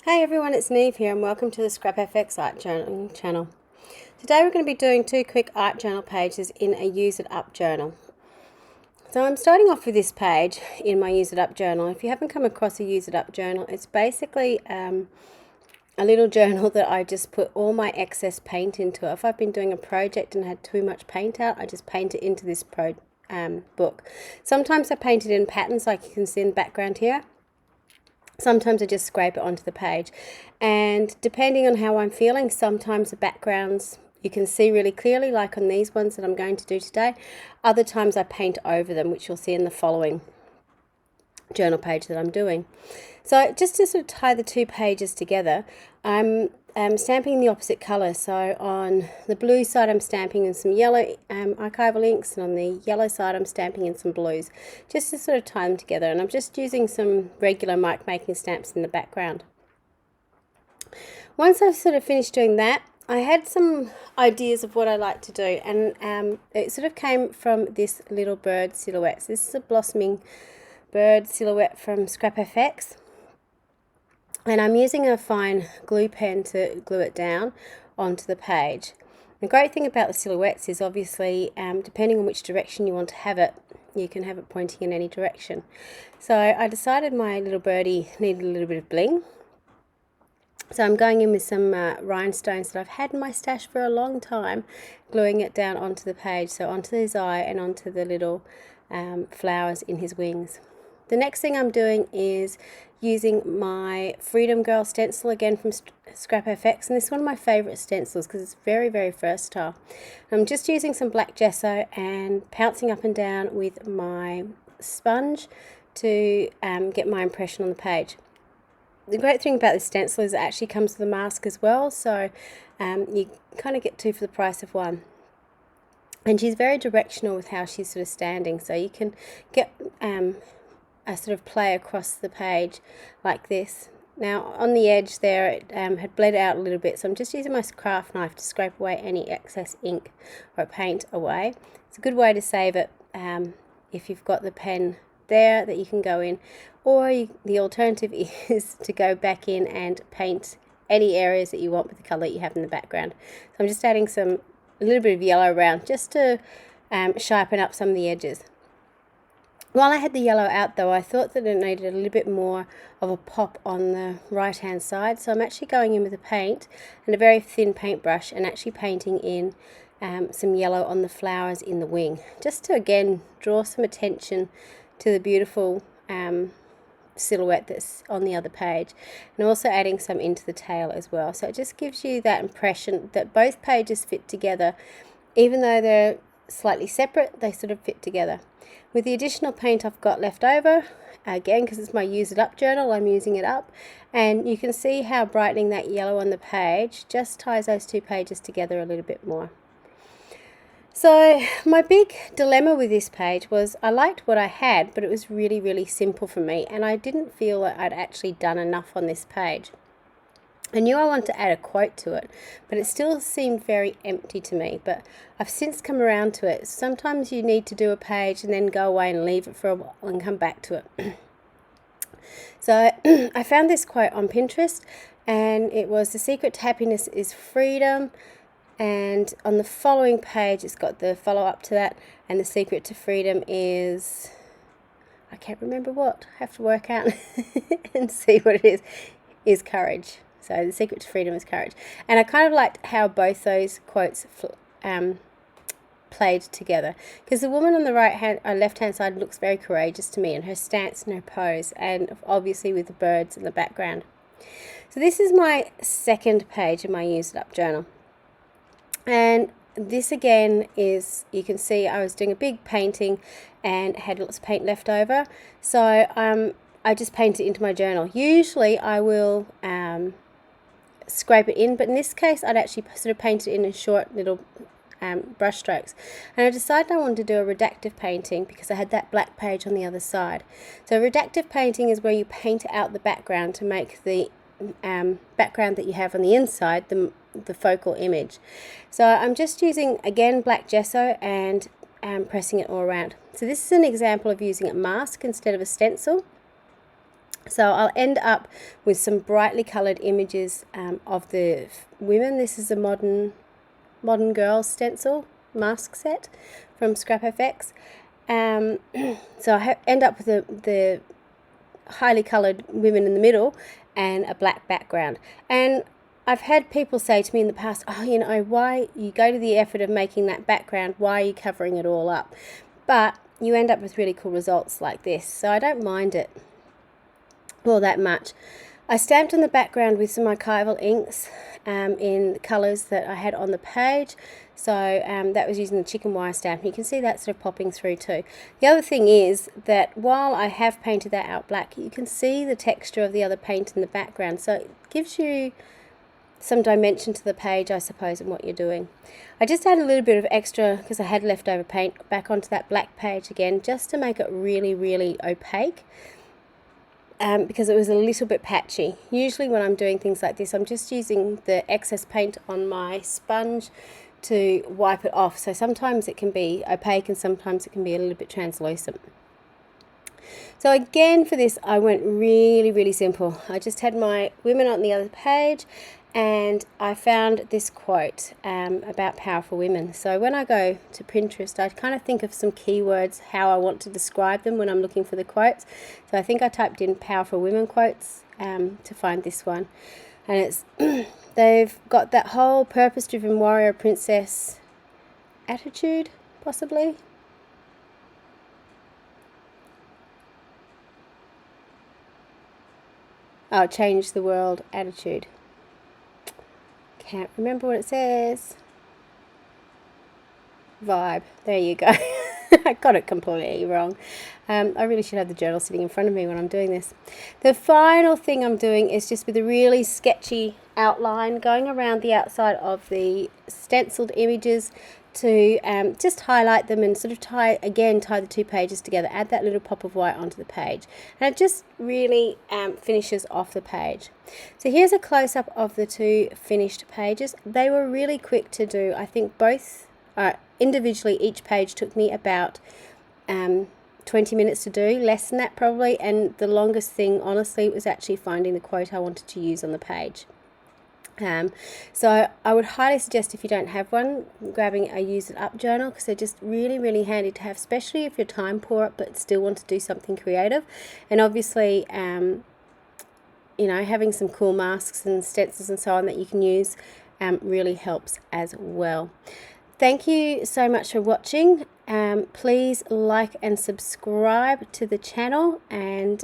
Hey everyone, it's Niamh here and welcome to the Scrap FX Art Journaling channel. Today we're going to be doing two quick art journal pages in a Use It Up journal. So I'm starting off with this page in my Use It Up journal. If you haven't come across a Use It Up journal, it's basically a little journal that I just put all my excess paint into. If I've been doing a project and had too much paint out, I just paint it into this book. Sometimes I paint it in patterns like you can see in the background here. Sometimes I just scrape it onto the page, and depending on how I'm feeling, sometimes the backgrounds you can see really clearly, like on these ones that I'm going to do today. Other times I paint over them, which you'll see in the following journal page that I'm doing. So just to sort of tie the two pages together, I'm stamping the opposite colour. So on the blue side I'm stamping in some yellow archival inks, and on the yellow side I'm stamping in some blues, just to sort of tie them together. And I'm just using some regular mark making stamps in the background. Once I've sort of finished doing that, I had some ideas of what I like to do, and it sort of came from this little bird silhouette. So this is a blossoming bird silhouette from Scrap FX. And I'm using a fine glue pen to glue it down onto the page. The great thing about the silhouettes is obviously, depending on which direction you want to have it, you can have it pointing in any direction. So I decided my little birdie needed a little bit of bling. So I'm going in with some rhinestones that I've had in my stash for a long time, gluing it down onto the page, so onto his eye and onto the little flowers in his wings. The next thing I'm doing is using my Freedom Girl stencil, again from Scrap FX, and this is one of my favourite stencils because it's very, very versatile. I'm just using some black gesso and pouncing up and down with my sponge to get my impression on the page. The great thing about this stencil is it actually comes with a mask as well, so you kind of get two for the price of one. And she's very directional with how she's sort of standing, so you can get a sort of play across the page like this. Now on the edge there it had bled out a little bit, so I'm just using my craft knife to scrape away any excess ink or paint away. It's a good way to save it if you've got the pen there that you can go in, or the alternative is to go back in and paint any areas that you want with the colour that you have in the background. So I'm just adding a little bit of yellow around just to sharpen up some of the edges. While I had the yellow out though, I thought that it needed a little bit more of a pop on the right hand side, so I'm actually going in with a paint and a very thin paintbrush and actually painting in some yellow on the flowers in the wing, just to again draw some attention to the beautiful silhouette that's on the other page, and also adding some into the tail as well. So it just gives you that impression that both pages fit together. Even though they're slightly separate, they sort of fit together. With the additional paint I've got left over, again because it's my Use It Up journal, I'm using it up, and you can see how brightening that yellow on the page just ties those two pages together a little bit more. So my big dilemma with this page was I liked what I had, but it was really, really simple for me, and I didn't feel that I'd actually done enough on this page. I knew I wanted to add a quote to it, but it still seemed very empty to me. But I've since come around to it. Sometimes you need to do a page and then go away and leave it for a while and come back to it. So I found this quote on Pinterest, and it was, "The secret to happiness is freedom." And on the following page it's got the follow-up to that, and the secret to freedom is, I can't remember what, I have to work out and see what it is courage. So the secret to freedom is courage. And I kind of liked how both those quotes played together, because the woman on the left hand side looks very courageous to me, and her stance and her pose, and obviously with the birds in the background. So this is my second page of my Use It Up journal. And this again is, you can see I was doing a big painting and had lots of paint left over, so I just paint it into my journal. Usually I will scrape it in, but in this case I'd actually sort of paint it in short little brush strokes. And I decided I wanted to do a redactive painting because I had that black page on the other side. So redactive painting is where you paint out the background to make the background that you have on the inside the focal image. So I'm just using again black gesso and pressing it all around. So this is an example of using a mask instead of a stencil. So I'll end up with some brightly coloured images of the women. This is a modern girl stencil mask set from Scrap FX. So I end up with the highly coloured women in the middle and a black background. And I've had people say to me in the past, oh, you know, why you go to the effort of making that background, why are you covering it all up? But you end up with really cool results like this, so I don't mind it all that much. I stamped on the background with some archival inks in colours that I had on the page. So that was using the chicken wire stamp. You can see that sort of popping through too. The other thing is that while I have painted that out black, you can see the texture of the other paint in the background. So it gives you some dimension to the page, I suppose, and what you're doing. I just add a little bit of extra, because I had leftover paint, back onto that black page again, just to make it really, really opaque. Because it was a little bit patchy. Usually when I'm doing things like this, I'm just using the excess paint on my sponge to wipe it off. So sometimes it can be opaque and sometimes it can be a little bit translucent. So again, for this, I went really, really simple. I just had my women on the other page, and I found this quote about powerful women. So when I go to Pinterest, I kind of think of some keywords, how I want to describe them when I'm looking for the quotes. So I think I typed in powerful women quotes to find this one. And it's they've got that whole purpose-driven warrior princess attitude, possibly. Oh, change the world attitude. Can't remember what it says. Vibe. There you go. I got it completely wrong. I really should have the journal sitting in front of me when I'm doing this. The final thing I'm doing is just with a really sketchy outline going around the outside of the stenciled images to just highlight them and sort of tie the two pages together, add that little pop of white onto the page, and it just really finishes off the page. So here's a close-up of the two finished pages. They were really quick to do. I think both individually, each page took me about 20 minutes to do, less than that probably, and the longest thing honestly was actually finding the quote I wanted to use on the page. So I would highly suggest, if you don't have one, grabbing a use it up journal, because they're just really, really handy to have, especially if you're time poor but still want to do something creative. And obviously you know, having some cool masks and stencils and so on that you can use really helps as well. Thank you so much for watching. Please like and subscribe to the channel, and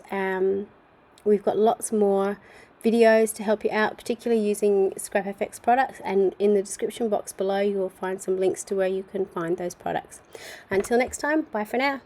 we've got lots more videos to help you out, particularly using Scrap FX products, and in the description box below you will find some links to where you can find those products. Until next time, bye for now.